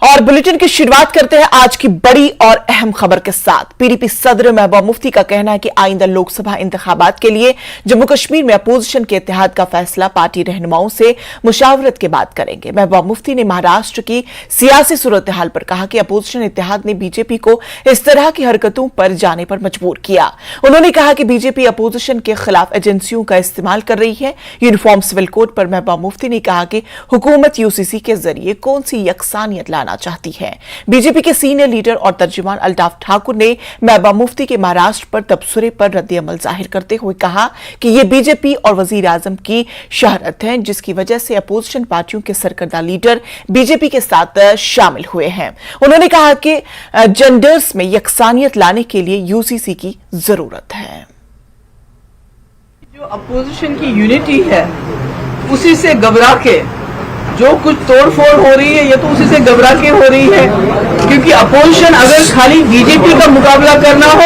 और बुलेटिन की शुरुआत करते हैं आज की बड़ी और अहम खबर के साथ। पीडीपी सदर महबूबा मुफ्ती का कहना है कि आइंदा लोकसभा इंतखाबात के लिए जम्मू कश्मीर में अपोजिशन के इत्तेहाद का फैसला पार्टी रहनुमाओं से मुशावरत के बाद करेंगे। महबूबा मुफ्ती ने महाराष्ट्र की सियासी सूरत हाल पर कहा कि अपोजिशन इत्तेहाद ने बीजेपी को इस तरह की हरकतों पर जाने पर मजबूर किया। उन्होंने कहा कि बीजेपी अपोजिशन के खिलाफ एजेंसियों का इस्तेमाल कर रही है। यूनिफॉर्म सिविल कोड पर महबूबा मुफ्ती ने कहा कि हुकूमत यूसीसी के जरिए कौन सी यकसानियत लाना चाहती है। बीजेपी के सीनियर लीडर और तर्जुमान अल्ताफ ठाकुर ने महबूबा मुफ्ती के महाराष्ट्र पर तबसरे पर रद्द-ए-अमल जाहिर करते हुए कहा कि यह बीजेपी और वजीर आजम की शहरत है, जिसकी वजह से अपोजिशन पार्टियों के सरकर्दा लीडर बीजेपी के साथ शामिल हुए हैं। उन्होंने कहा कि जेंडर्स में यकसानियत लाने के लिए यूसीसी की जरूरत है। जो अपोजिशन की यूनिटी है उसी से घबरा के जो कुछ तोड़फोड़ हो रही है, ये तो उसी से घबरा के हो रही है। क्योंकि अपोजिशन अगर खाली बीजेपी का मुकाबला करना हो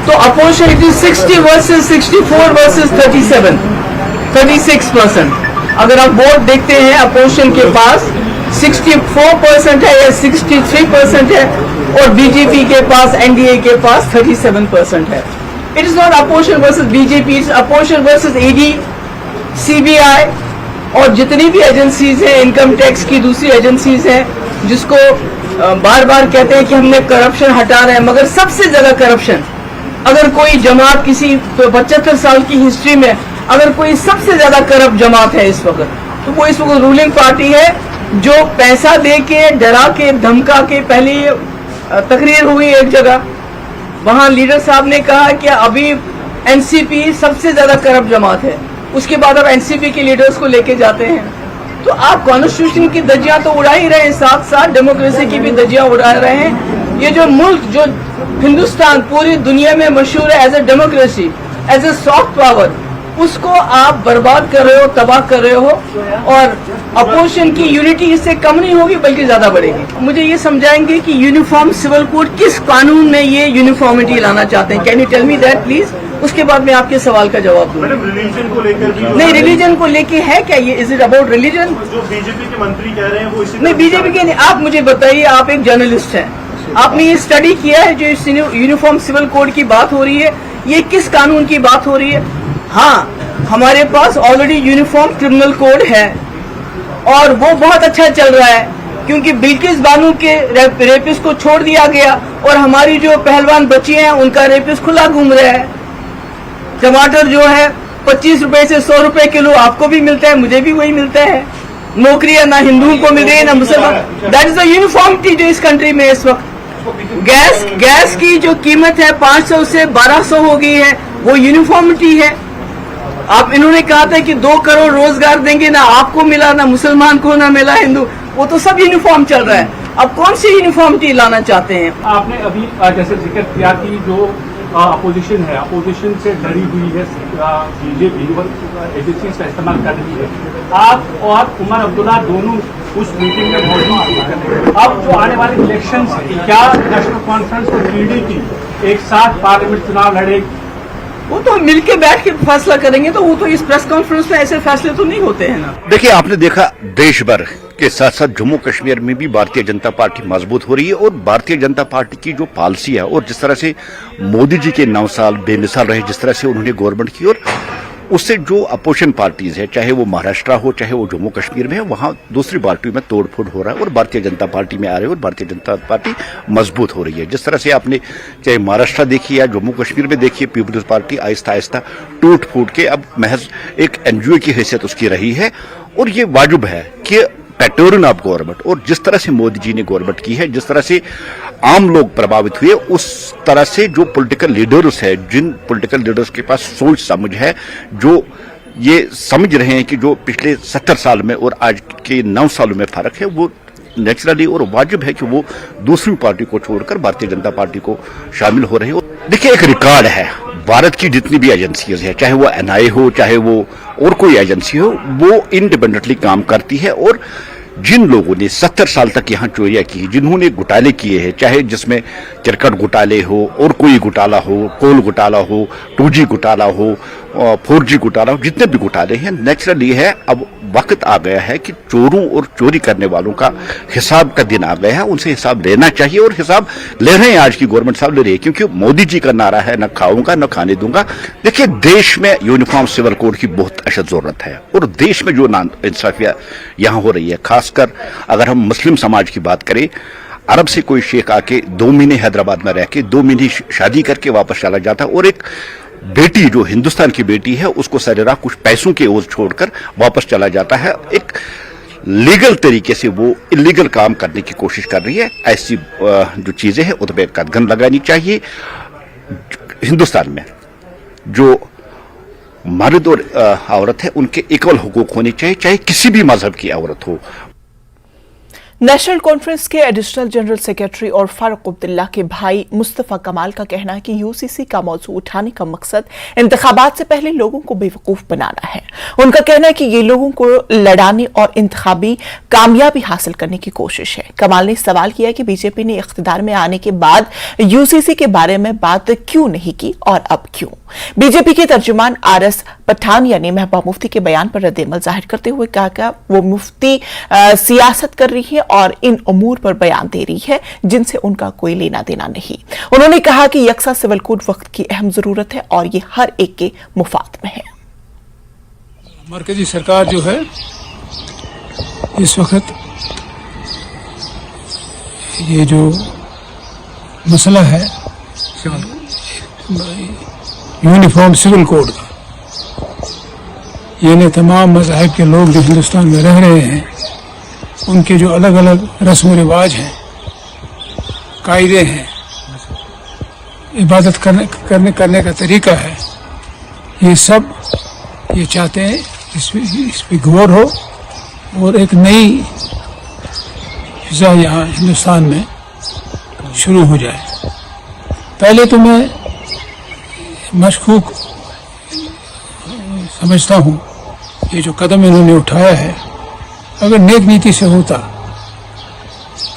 तो opposition it is 60 versus 64 versus 36%। अगर आप वोट देखते हैं अपोजिशन के पास 64% है या 63% है और बीजेपी के पास, एनडीए के पास 37% है। It is not opposition versus BJP, it's opposition versus ED, CBI और जितनी भी एजेंसीज हैं, इनकम टैक्स की दूसरी एजेंसीज हैं, जिसको बार बार कहते हैं कि हमने करप्शन हटा रहे हैं, मगर सबसे ज्यादा करप्शन अगर कोई जमात किसी 75 साल की हिस्ट्री में अगर कोई सबसे ज्यादा करप्ट जमात है इस वक्त, तो वो इस वक्त रूलिंग पार्टी है, जो पैसा दे के, डरा के, धमका के। पहले तकरीर हुई एक जगह, वहां लीडर साहब ने कहा कि अभी एनसीपी सबसे ज्यादा करप्ट जमात है, उसके बाद आप एनसीपी के लीडर्स को लेके जाते हैं। तो आप कॉन्स्टिट्यूशन की धज्जियां तो उड़ा ही रहे हैं, साथ साथ डेमोक्रेसी की भी धज्जियां उड़ा रहे हैं। ये जो मुल्क, जो हिंदुस्तान पूरी दुनिया में मशहूर है as a democracy, as a soft power, उसको आप बर्बाद कर रहे हो, तबाह कर रहे हो। और अपोजिशन की यूनिटी इससे कम नहीं होगी बल्कि ज्यादा बढ़ेगी। मुझे ये समझाएंगे कि यूनिफॉर्म सिविल कोड किस कानून में ये यूनिफॉर्मिटी लाना चाहते हैं? Can you tell me that please? उसके बाद मैं आपके सवाल का जवाब दूंगा। रिलीजन को लेकर भी नहीं, रिलीजन को लेके है क्या ये? Is it about religion? जो बीजेपी के मंत्री कह रहे हैं वो इसी नहीं, बीजेपी के नहीं। आप मुझे बताइए, आप एक जर्नलिस्ट हैं, आपने ये स्टडी किया है जो इस यूनिफॉर्म सिविल कोड की बात हो रही है, ये किस कानून की बात हो रही है? हाँ, हमारे पास ऑलरेडी यूनिफॉर्म क्रिमिनल कोड है और वो बहुत अच्छा चल रहा है, क्योंकि बिल्किस बानो के रेपिस्ट को छोड़ दिया गया और हमारी जो पहलवान बच्ची हैं उनका रेपिस्ट खुला घूम रहा है। टमाटर जो है 25 रुपए से 100 रुपए किलो आपको भी मिलता है, मुझे भी वही मिलता है। नौकरियां ना हिंदुओं को मिल रही है ना मुसलमान। दैट इज द यूनिफॉर्मिटी जो इस कंट्री में इस वक्त। गैस की जो कीमत है 500 से 1200 हो गई है, वो यूनिफॉर्मिटी है। आप, इन्होंने कहा था कि 2 करोड़ रोजगार देंगे, ना आपको मिला, ना मुसलमान को, ना मिला हिंदू, वो तो सब यूनिफॉर्म चल रहा है। अब कौन सी यूनिफॉर्मिटी लाना चाहते हैं? आपने अभी जैसे जिक्र किया कि जो अपोजिशन है, अपोजिशन से डरी हुई है बीजेपी और एजेंसीज का इस्तेमाल कर रही है। आप और उमर अब्दुल्ला दोनों उस मीटिंग में मौजूद थे। अब जो आने वाले इलेक्शन है, क्या नेशनल कॉन्फ्रेंस और पीडीपी एक साथ पार्लियामेंट चुनाव लड़ेगी? वो तो मिलके बैठ के फैसला करेंगे, तो वो तो इस प्रेस कॉन्फ्रेंस में ऐसे फैसले तो नहीं होते हैं ना। देखिए, आपने देखा देश भर के साथ साथ जम्मू कश्मीर में भी भारतीय जनता पार्टी मजबूत हो रही है और भारतीय जनता पार्टी की जो पॉलिसी है और जिस तरह से मोदी जी के 9 साल बेमिसाल रहे, जिस तरह से उन्होंने गवर्नमेंट की, और उससे जो अपोजिशन पार्टीज है, चाहे वो महाराष्ट्र हो चाहे वो जम्मू कश्मीर में है, वहां दूसरी पार्टियों में तोड़फोड़ हो रहा है और भारतीय जनता पार्टी में आ रहे हैं और भारतीय जनता पार्टी मजबूत हो रही है। जिस तरह से आपने चाहे महाराष्ट्र देखी या जम्मू कश्मीर में देखिए, पीपुल्स पार्टी आहिस्ता आहिस्ता टूट फूट के अब महज एक एनजीओ की हैसियत उसकी रही है। और ये वाजिब है कि पैटर्न ऑफ गवर्नमेंट, और जिस तरह से मोदी जी ने गवर्नमेंट की है, जिस तरह से आम लोग प्रभावित हुए, उस तरह से जो पॉलिटिकल लीडर्स है, जिन पॉलिटिकल लीडर्स के पास सोच समझ है, जो ये समझ रहे हैं कि जो पिछले 70 साल में और आज के 9 सालों में फर्क है, वो नेचुरली और वाजिब है कि वो दूसरी पार्टी को छोड़कर भारतीय जनता पार्टी को शामिल हो रहे हो। देखिए, एक रिकॉर्ड है, भारत की जितनी भी एजेंसीज है, चाहे वो एनआईए हो चाहे वो और कोई एजेंसी हो, वो इंडिपेंडेंटली काम करती है। और जिन लोगों ने 70 साल तक यहाँ चोरियां की, जिन्होंने घोटाले किए हैं, चाहे जिसमें क्रिकेट घोटाले हो और कोई घोटाला हो, कोल घोटाला हो, 2G घोटाला हो, 4G घोटाला हो, जितने भी घोटाले हैं, नेचुरली है अब वक्त आ गया है कि चोरों और चोरी करने वालों का हिसाब का दिन आ गया है। उनसे हिसाब लेना चाहिए और हिसाब ले रहे हैं, आज की गवर्नमेंट साहब ले रही है, क्योंकि मोदी जी का नारा है न खाऊंगा न खाने दूंगा। देखिए, देश में यूनिफॉर्म सिविल कोड की बहुत अशद जरूरत है और देश में जो नाइंसाफियां यहां हो रही है, खासकर अगर हम मुस्लिम समाज की बात करें, अरब से कोई शेख आके 2 महीने हैदराबाद में रह के 2 महीने शादी करके वापस चला जाता और एक बेटी जो हिंदुस्तान की बेटी है उसको सरेरा कुछ पैसों के ओर छोड़कर वापस चला जाता है। एक लीगल तरीके से वो इलीगल काम करने की कोशिश कर रही है। ऐसी जो चीजें हैं उन पर कदगन लगानी चाहिए। हिंदुस्तान में जो मर्द और औरत है उनके इक्वल हुकूक होने चाहिए, चाहे किसी भी मजहब की औरत हो। नेशनल कॉन्फ्रेंस के एडिशनल जनरल सेक्रेटरी और फारूक अब्दुल्ला के भाई मुस्तफा कमाल का कहना है कि यूसीसी का मौजू उठाने का मकसद इंतखाबात से पहले लोगों को बेवकूफ बनाना है। उनका कहना है कि ये लोगों को लड़ाने और इंतखाबी कामयाबी हासिल करने की कोशिश है। कमाल ने सवाल किया कि बीजेपी ने इख्तिदार में आने के बाद यूसीसी के बारे में बात क्यों नहीं की और अब क्यों। बीजेपी के तर्जुमान आरएस पठानिया ने महबूबा मुफ्ती के बयान पर रद्द-ए-अमल जाहिर करते हुए कहा कि वो मुफ्ती सियासत कर रही है और इन अमूर पर बयान दे रही है जिनसे उनका कोई लेना देना नहीं। उन्होंने कहा कि यकसा सिविल कोड वक्त की अहम जरूरत है और ये हर एक के मुफाद में है। मरकजी सरकार जो है इस वक्त ये जो मसला है यूनिफॉर्म सिविल कोड का, यानी तमाम मज़ाहिब के लोग जो हिंदुस्तान में रह रहे हैं उनके जो अलग अलग रस्म रिवाज हैं, कायदे हैं, इबादत करने का तरीका है, ये सब ये चाहते हैं इस पे गौर हो और एक नई फिजा यहाँ हिंदुस्तान में शुरू हो जाए। पहले तो मैं मशकूक समझता हूँ ये जो कदम इन्होंने उठाया है, अगर नेक नीति से होता,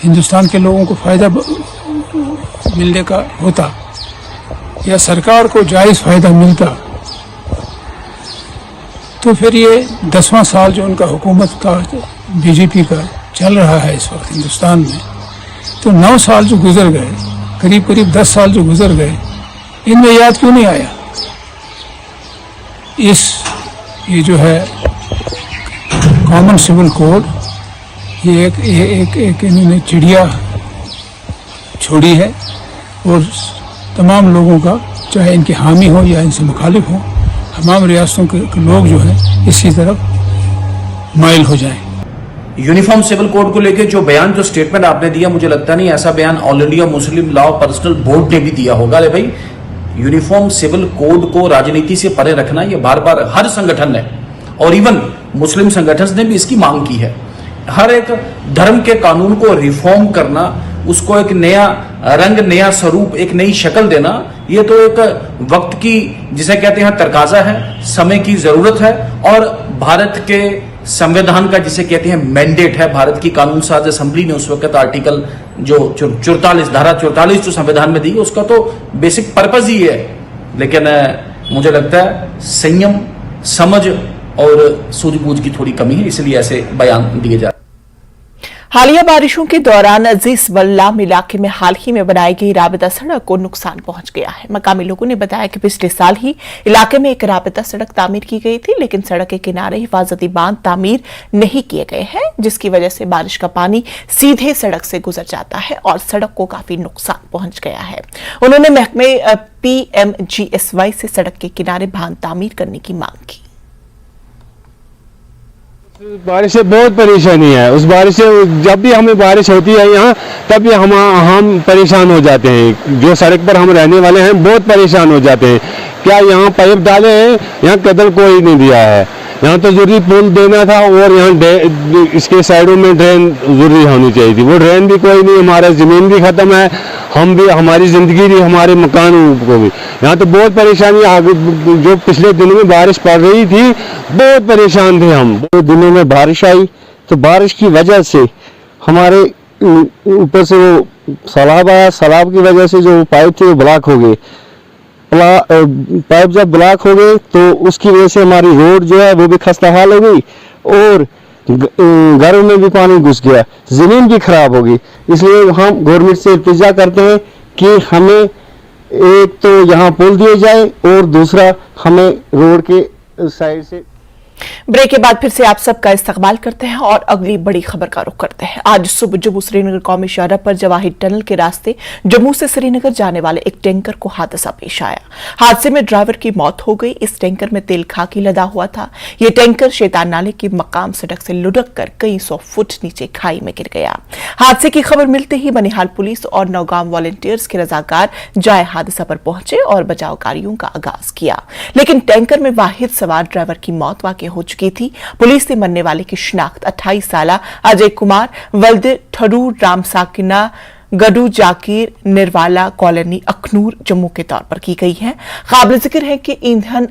हिंदुस्तान के लोगों को फायदा मिलने का होता या सरकार को जायज़ फायदा मिलता, तो फिर ये 10वां साल जो उनका हुकूमत का बीजेपी का चल रहा है इस वक्त हिंदुस्तान में, तो 9 साल जो गुजर गए, करीब करीब 10 साल जो गुजर गए, इनमें याद क्यों नहीं आया ये जो है कॉमन सिविल कोड, ये एक इन्होंने चिड़िया छोड़ी है और तमाम लोगों का, चाहे इनके हामी हो या इनसे मुखालिफ हो, तमाम रियासतों के लोग जो है इसी तरफ माइल हो जाएं। यूनिफॉर्म सिविल कोड को लेकर जो बयान, जो स्टेटमेंट आपने दिया, मुझे लगता नहीं ऐसा बयान all India Muslim law personal board ने भी दिया होगा। अरे भाई, यूनिफॉर्म सिविल कोड को राजनीति से परे रखना, ये बार बार हर संगठन ने और इवन मुस्लिम संगठन ने भी इसकी मांग की है। हर एक धर्म के कानून को रिफॉर्म करना, उसको एक नया रंग, नया स्वरूप, एक नई शक्ल देना, ये तो एक वक्त की, जिसे कहते हैं तकाजा है, समय की जरूरत है और भारत के संविधान का, जिसे कहते हैं मैंडेट है। भारत की कानून साज असेंबली ने उस वक्त आर्टिकल जो 44 धारा 44 जो संविधान में दी, उसका तो बेसिक पर्पज ही है। लेकिन मुझे लगता है संयम, समझ और सूझबूझ की थोड़ी कमी है, इसलिए ऐसे बयान दिए जा रहे हैं। हालिया बारिशों के दौरान अजीज वल्लाम इलाके में हाल ही में बनाई गई राबिता सड़क को नुकसान पहुंच गया है। मकामी लोगों ने बताया कि पिछले साल ही इलाके में एक राबिता सड़क तामीर की गई थी, लेकिन सड़क के किनारे हिफाजती बांध तामीर नहीं किए गए हैं, जिसकी वजह से बारिश का पानी सीधे सड़क से गुजर जाता है और सड़क को काफी नुकसान पहुंच गया है। उन्होंने महकमे PMGSY से सड़क के किनारे बांध तामीर करने की मांग की। बारिश से बहुत परेशानी है। उस बारिश से जब भी हमें बारिश होती है यहाँ, तब भी हम परेशान हो जाते हैं। जो सड़क पर हम रहने वाले हैं बहुत परेशान हो जाते हैं। क्या यहाँ पाइप डाले हैं, यहाँ कदर कोई नहीं दिया है। यहाँ तो जरूरी पुल देना था और यहाँ इसके साइडों में ड्रेन जरूरी होनी चाहिए थी, वो ड्रेन भी कोई नहीं। हमारा ज़मीन भी ख़त्म है, हम भी, हमारी ज़िंदगी भी, हमारे मकान को भी। यहाँ तो बहुत परेशानी आगे, जो पिछले दिनों में बारिश पड़ रही थी, बहुत परेशान थे हम। दो दिनों में बारिश आई तो बारिश की वजह से हमारे ऊपर से वो सैलाब आया, सैलाब की वजह से जो पाइप थे वो ब्लॉक हो गए। पाइप जब ब्लॉक हो गए तो उसकी वजह से हमारी रोड जो है वो भी खस्ता हाल हो गई और घरों में भी पानी घुस गया, जमीन भी खराब होगी। इसलिए हम गवर्नमेंट से इल्तिजा करते हैं कि हमें एक तो यहाँ पुल दिए जाए और दूसरा हमें रोड के साइड से। ब्रेक के बाद फिर से आप सबका इस्तकबाल करते हैं और अगली बड़ी खबर का रुख करते हैं। आज सुबह जम्मू श्रीनगर कौमी शाहराह पर जवाहिर टनल के रास्ते जम्मू से श्रीनगर जाने वाले एक टैंकर को हादसा पेश आया। हादसे में ड्राइवर की मौत हो गई। इस टैंकर में तेल खाकी लदा हुआ था। यह टैंकर शैतान नाले की मकाम सड़क से लुढ़क कर कई 100 फुट नीचे खाई में गिर गया। हादसे की खबर मिलते ही बनिहाल पुलिस और नौगाम वॉलंटियर्स के रजाकार जाए हादसा पर पहुंचे और बचाव कार्यों का आगाज किया, लेकिन टैंकर में वाहिद सवार ड्राइवर की मौत वाकई हो चुकी थी। पुलिस ने मरने वाले की शिनाख्त 28 साल अजय कुमार वल्द ठरू राम साकिना गडू जाकिर निर्वाला कॉलोनी अखनूर जम्मू के तौर पर की गई है। काबिल जिक्र है कि ईंधन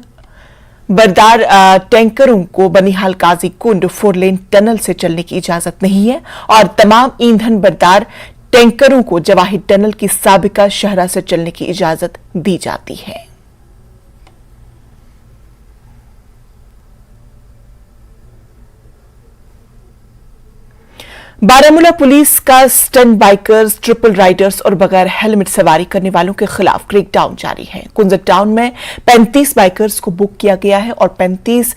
बरदार टैंकरों को बनिहाल काजी कुंड 4 लेन टनल से चलने की इजाजत नहीं है और तमाम ईंधन बरदार टैंकरों को जवाहिर टनल की साबिका शहरा से चलने की इजाजत दी जाती है। बारामूला पुलिस का स्टंट बाइकर्स, ट्रिपल राइडर्स और बगैर हेलमेट सवारी करने वालों के खिलाफ क्रैकडाउन जारी है। कुंजर टाउन में 35 बाइकर्स को बुक किया गया है और 35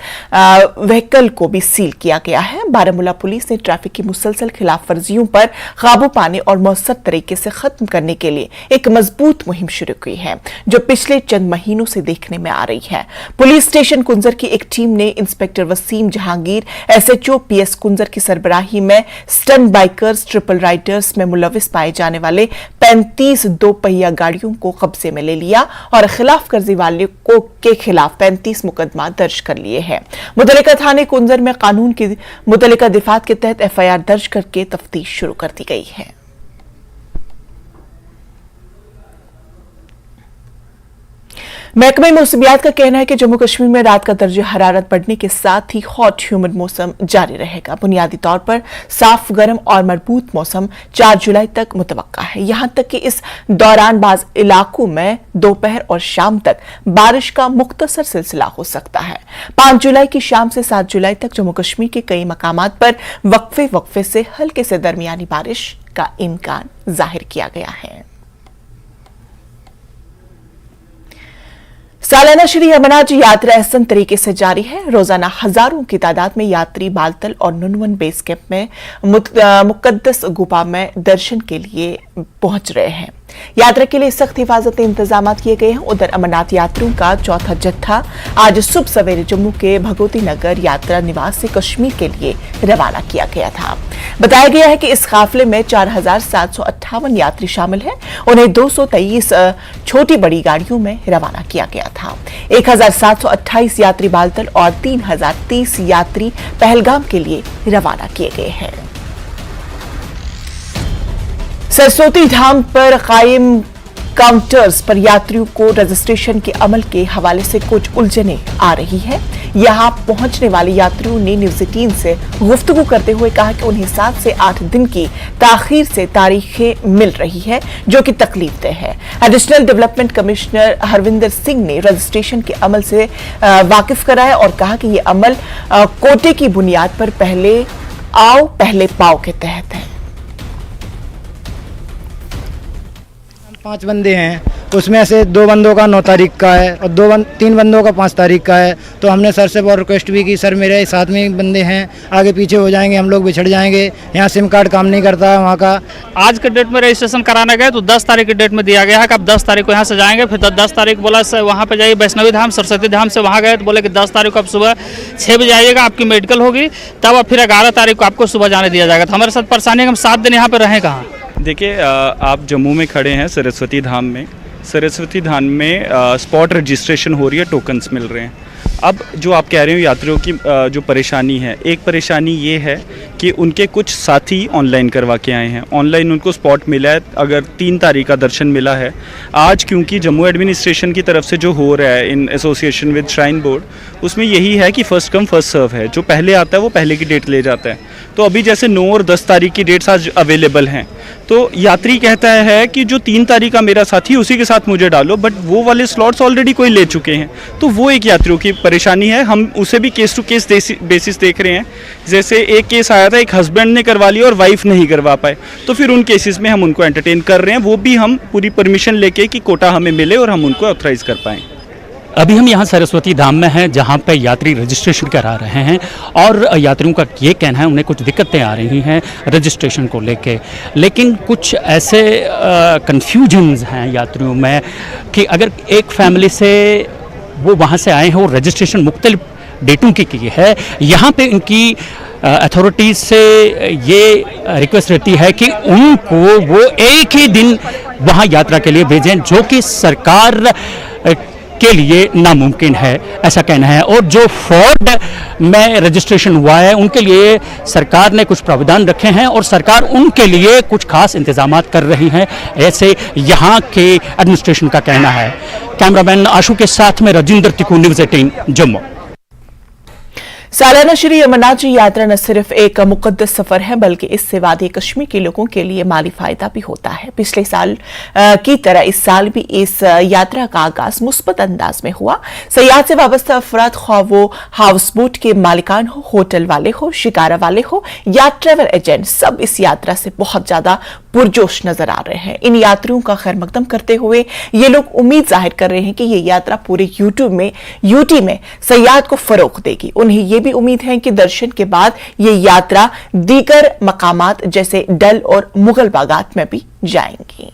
व्हीकल को भी सील किया गया है। बारामूला पुलिस ने ट्रैफिक की मुसलसल खिलाफ वर्जियों पर काबू पाने और मौसर तरीके से खत्म करने के लिए एक मजबूत मुहिम शुरू की है, जो पिछले चंद महीनों से देखने में आ रही है। पुलिस स्टेशन कुंजर की एक टीम ने inspector Wasim Jahangir, SHO PS Kunzer की सरबराही में स्टंट बाइकर्स, ट्रिपल राइडर्स में मुलविस पाए जाने वाले 35 दो पहिया गाड़ियों को कब्जे में ले लिया और खिलाफ वर्जी वाले के खिलाफ 35 मुकदमा दर्ज कर लिए हैं। मुतल्लिका थाने कुंजर में कानून की मुतल्लिका दिफात के तहत FIR दर्ज करके तफ्तीश शुरू कर दी गई है। महकमे मौसमियात का कहना है कि जम्मू कश्मीर में रात का दर्जा हरारत बढ़ने के साथ ही हॉट ह्यूमिड मौसम जारी रहेगा। बुनियादी तौर पर साफ, गर्म और मजबूत मौसम 4 जुलाई तक मुतवक्का है। यहां तक कि इस दौरान बाज इलाकों में दोपहर और शाम तक बारिश का मुख्तसर सिलसिला हो सकता है। 5 जुलाई की शाम से 7 जुलाई तक जम्मू कश्मीर के कई मकामात पर वक्फे से हल्के से दरमियानी बारिश का इम्कान जाहिर किया गया है। सालाना श्री अमरनाथ यात्रा एहसन तरीके से जारी है। रोजाना हजारों की तादाद में यात्री बालतल और नुनवन बेस कैंप में मुकद्दस गुफा में दर्शन के लिए पहुंच रहे हैं। यात्रा के लिए सख्त हिफाजती इंतजाम किए गए हैं। उधर अमरनाथ यात्रियों का चौथा जत्था आज सुबह सवेरे जम्मू के भगवती नगर यात्रा निवास से कश्मीर के लिए रवाना किया गया था। बताया गया है कि इस काफिले में 4758 यात्री शामिल हैं। उन्हें 223 छोटी बड़ी गाड़ियों में रवाना किया गया था। 1728 यात्री बालतल और 3030 यात्री पहलगाम के लिए रवाना किए गए हैं। सरस्वती धाम पर कायम काउंटर्स पर यात्रियों को रजिस्ट्रेशन के अमल के हवाले से कुछ उलझने आ रही है। यहां पहुंचने वाले यात्रियों ने न्यूज़ 18 से गुफ्तगू करते हुए कहा कि उन्हें 7 से 8 दिन की ताखीर से तारीखें मिल रही है, जो कि तकलीफदेह है। Additional development commissioner Harvinder Singh ने रजिस्ट्रेशन के अमल से वाकिफ कराया और कहा कि यह अमल कोटे की बुनियाद पर पहले आओ पहले पाओ के तहत है। 5 बंदे हैं, उसमें से 2 बंदों का 9 तारीख का है और 3 बंदों का 5 तारीख का है। तो हमने सर से बहुत रिक्वेस्ट भी की, सर मेरे साथ में बंदे हैं, आगे पीछे हो जाएंगे, हम लोग बिछड़ जाएंगे, यहाँ सिम कार्ड काम नहीं करता है वहाँ का। आज के डेट में रजिस्ट्रेशन कराने गए तो 10 तारीख की डेट में दिया गया है कि आप 10 तारीख को यहाँ से जाएंगे। फिर 10 तारीख बोला वहाँ पे जाइए वैष्णवी धाम, सरस्वती धाम से वहाँ गए तो बोले कि 10 तारीख को आप सुबह 6 बजे आइएगा, आपकी मेडिकल होगी, तब फिर 11 तारीख को आपको सुबह जाने दिया जाएगा। तो हमारे साथ परेशानी है, हम 7 दिन यहाँ पर रहें कहाँ। देखिए, आप जम्मू में खड़े हैं सरस्वती धाम में। सरस्वती धाम में स्पॉट रजिस्ट्रेशन हो रही है, टोकन्स मिल रहे हैं। अब जो आप कह रहे हो यात्रियों की जो परेशानी है, एक परेशानी ये है कि उनके कुछ साथी ऑनलाइन करवा के आए हैं, ऑनलाइन उनको स्पॉट मिला है, अगर 3 तारीख का दर्शन मिला है। आज क्योंकि जम्मू एडमिनिस्ट्रेशन की तरफ से जो हो रहा है in association with shrine board, उसमें यही है कि फर्स्ट कम फर्स्ट सर्व है, जो पहले आता है वो पहले की डेट ले जाता है। तो अभी जैसे 9 और 10 तारीख की डेट्स आज अवेलेबल हैं, तो यात्री कहता है कि जो 3 तारीख का मेरा साथी उसी के साथ मुझे डालो, बट वो वाले स्लॉट्स ऑलरेडी कोई ले चुके हैं। तो वो एक यात्रियों की परेशानी है, हम उसे भी केस टू केस बेसिस देख रहे हैं। जैसे एक केस आया था, एक हस्बैंड ने करवा लिया और वाइफ नहीं करवा पाए, तो फिर उन केसेस में हम उनको एंटरटेन कर रहे हैं, वो भी हम पूरी परमिशन लेके कि कोटा हमें मिले और हम उनको ऑथराइज कर पाएँ। अभी हम यहाँ सरस्वती धाम में हैं, जहाँ पे यात्री रजिस्ट्रेशन करा रहे हैं और यात्रियों का ये कहना है उन्हें कुछ दिक्कतें आ रही हैं रजिस्ट्रेशन को लेके, लेकिन कुछ ऐसे कन्फ्यूजन्स हैं यात्रियों में कि अगर एक फैमिली से वो वहाँ से आए हैं और रजिस्ट्रेशन मुख्तलिफ डेटों की है, यहाँ पे इनकी अथॉरिटीज़ से ये रिक्वेस्ट रहती है कि उनको वो एक ही दिन वहाँ यात्रा के लिए भेजें, जो कि सरकार के लिए नामुमकिन है, ऐसा कहना है। और जो फ्रॉड में रजिस्ट्रेशन हुआ है उनके लिए सरकार ने कुछ प्रावधान रखे हैं और सरकार उनके लिए कुछ खास इंतजामात कर रही हैं, ऐसे यहाँ के एडमिनिस्ट्रेशन का कहना है। कैमरामैन आशु के साथ में राजेंद्र तिकू, न्यूज़ 18 जम्मू। सालाना श्री अमरनाथ जी यात्रा न सिर्फ एक मुकद्दस सफर है, बल्कि इससे वादी कश्मीर के लोगों के लिए माली फायदा भी होता है। पिछले साल की तरह इस साल भी इस यात्रा का आगाज मुस्बत अंदाज में हुआ। सयाहत से वाबस्ता अफराद, ख्वाह वो हाउस बोट के मालिकान हो, होटल वाले हो, शिकारा वाले हो या ट्रैवल एजेंट, सब इस यात्रा से बहुत ज्यादा पुरजोश नजर आ रहे हैं। इन यात्रियों का खैर मकदम करते हुए ये लोग उम्मीद जाहिर कर रहे हैं कि ये यात्रा पूरे यूटी में सयाहत को फरोग देगी। उन्हें ये भी उम्मीद है कि दर्शन के बाद ये यात्रा दीगर मकामात जैसे डल और मुगल बागात में भी जाएंगी।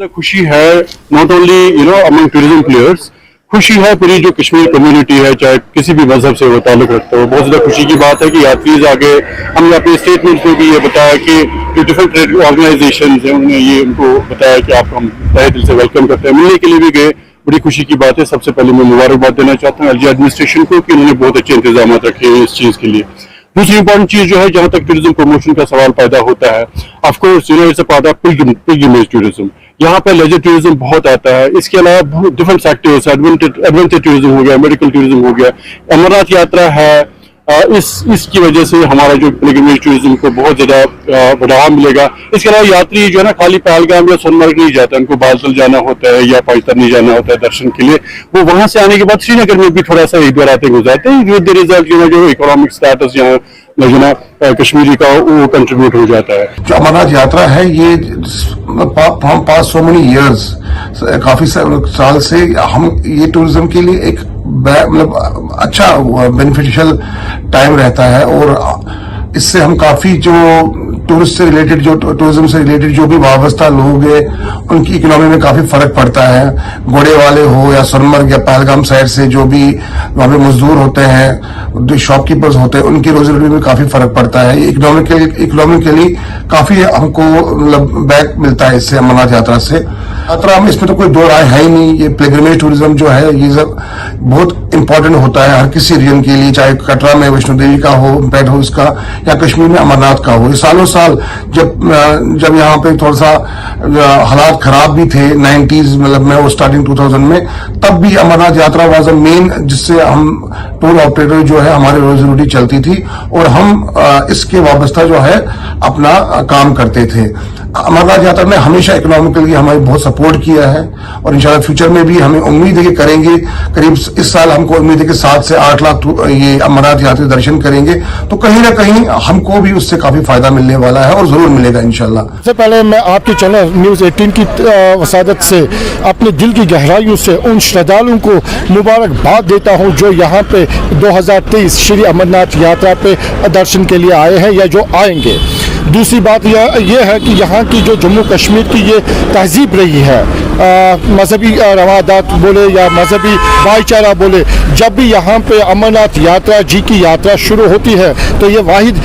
खुशी है not only among tourism players, खुशी है पूरी जो कश्मीर कम्युनिटी है, चाहे किसी भी मजहब से वो ताल्लुक रखते हो। बहुत ज्यादा खुशी की बात है कि यात्री आगे, हमने अपने स्टेटमेंट में भी ये बताया कि जो डिफरेंट ऑर्गेनाइजेशन है उन्होंने ये उनको बताया कि आपको हम तहे दिल से वेलकम करते हैं, मिलने के लिए भी गए। बड़ी खुशी की बात है। सबसे पहले मैं मुबारकबाद देना चाहता हूँ एलजी एडमिनिस्ट्रेशन को कि उन्होंने बहुत अच्छे इंतजाम रखे हैं इस चीज के लिए। दूसरी इंपॉर्टेंट चीज जो है, जहां तक टूरिज्म प्रमोशन का सवाल पैदा होता है, of course it's a part of pilgrimage tourism. यहाँ पे लेजर टूरिज्म बहुत आता है। इसके अलावा डिफरेंट सेक्टर्स, एडवेंचर टूरिज्म हो गया, मेडिकल टूरिज्म हो गया, अमरनाथ यात्रा है। इसकी वजह से हमारा जो पिलग्रिमेज टूरिज्म को बहुत ज्यादा बढ़ावा मिलेगा। इसके अलावा यात्री जो है ना खाली पहलगाम या सोनमर्ग नहीं जाता, उनको बालतल जाना होता है या पाकिस्तानी जाना होता है दर्शन के लिए। वो वहां से आने के बाद श्रीनगर में भी थोड़ा सा एक दो रातें गुजारते हैं, विद द रिजल्ट जो इकोनॉमिक स्टेटस यहाँ कश्मीरी का वो कंट्रीब्यूट हो जाता है। जो अमरनाथ यात्रा है ये हम पास सो मेनी ईयर्स, काफी साल से हम ये टूरिज्म के लिए एक मतलब अच्छा बेनिफिशियल टाइम रहता है और इससे हम काफी जो टूरिस्ट से रिलेटेड, जो टूरिज्म से रिलेटेड जो भी वाबस्ता लोग हैं उनकी इकोनॉमी में काफी फर्क पड़ता है। घोड़े वाले हो या सोनमर्ग या पहलगाम साइड से जो भी वहां पे मजदूर होते हैं, जो शॉपकीपर्स होते हैं, उनकी रोजी रोटी में काफी फर्क पड़ता है। इकोनॉमिकली काफी हमको मतलब बैक मिलता है इससे, अमरनाथ यात्रा से। यात्रा में इसमें तो कोई दो राय है ही नहीं। ये पिलग्रिमेज टूरिज्म जो है ये सब बहुत इंपॉर्टेंट होता है हर किसी रीजन के लिए, चाहे कटरा में वैष्णो देवी का हो, बेड हो इसका, या कश्मीर में अमरनाथ का हो। ये सालों साल जब यहाँ पे थोड़ा सा हालात खराब भी थे 90s, मतलब में वो स्टार्टिंग 2000 में, तब भी अमरनाथ यात्रा वाज अ मेन जिससे हम टूर ऑपरेटर जो है हमारी रोजी रोटी चलती थी और हम इसके वाबस्ता जो है अपना काम करते थे। अमरनाथ यात्रा ने हमेशा इकोनॉमिकली हमारी बहुत सपोर्ट किया है और इंशाल्लाह फ्यूचर में भी हमें उम्मीद है कि करेंगे। करीब इस साल हमको उम्मीद है कि 7 से 8 लाख ये अमरनाथ यात्री दर्शन करेंगे, तो कहीं ना कहीं हमको भी उससे काफी फायदा मिलने वाला है और जरूर मिलेगा इंशाल्लाह। सबसे पहले मैं आपके चैनल न्यूज़ 18 की वसादत से अपने दिल की गहराइयों से उन श्रद्धालुओं को मुबारकबाद देता हूं जो यहाँ पे 2023 श्री अमरनाथ यात्रा पे दर्शन के लिए आए हैं या जो आएंगे। दूसरी बात यह है कि यहाँ की जो जम्मू कश्मीर की ये तहजीब रही है, मजहबी रवादात बोले या मजहबी भाईचारा बोले, जब भी यहाँ पे अमरनाथ यात्रा जी की यात्रा शुरू होती है तो ये वाहिद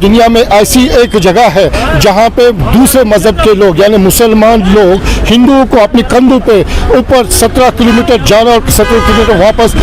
दुनिया में ऐसी एक जगह है जहाँ पे दूसरे मजहब के लोग यानी मुसलमान लोग हिंदुओं को अपनी कंधों पे ऊपर 17 किलोमीटर जाना और 17 किलोमीटर वापस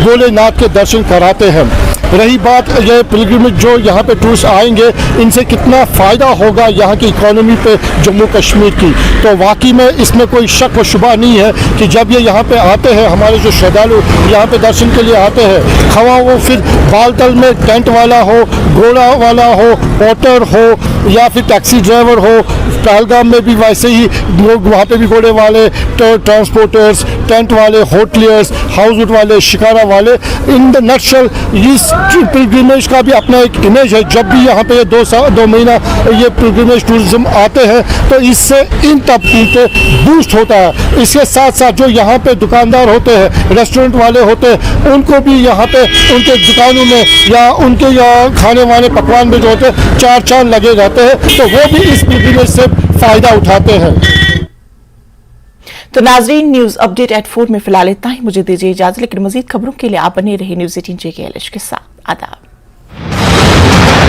भोलेनाथ के दर्शन कराते हैं। रही बात ये पिलग्रिमेज जो यहाँ पे टूरिस्ट आएंगे, इनसे कितना फ़ायदा होगा यहाँ की इकोनॉमी पे जम्मू कश्मीर की, तो वाकई में इसमें कोई शक व शुबा नहीं है कि जब ये यहाँ पे आते हैं, हमारे जो श्रद्धालु यहाँ पे दर्शन के लिए आते हैं, खवा वो फिर बालतल में टेंट वाला हो, घोड़ा वाला हो, पोर्टर हो या फिर टैक्सी ड्राइवर हो, पहलगाम में भी वैसे ही लोग वहाँ पे भी घोड़े वाले, ट्रांसपोर्टर्स, टेंट वाले, होटलियर्स, हाउस बोट वाले, शिकारा वाले, इन द नटशेल इस पिलग्रिमेज का भी अपना एक इमेज है। जब भी यहाँ पे ये 2 महीना ये पिलग्रिमेज टूरिज्म आते हैं तो इससे इन तबकों पे बूस्ट होता है। इसके साथ साथ जो यहाँ पे दुकानदार होते हैं, रेस्टोरेंट वाले होते हैं, उनको भी यहाँ पे उनके दुकानों में या उनके खाने वाने पकवान में जो होते हैं 4 चांद लगे रहते हैं, तो वो भी इस पिलग्रिमेज से फ़ायदा उठाते हैं। तो नाजरीन, न्यूज अपडेट एट 4 में फिलहाल इतना ही। मुझे दीजिए इजाजत, लेकिन मजीद खबरों के लिए आप बने रहे न्यूज 18 JKLH के साथ। आदाब।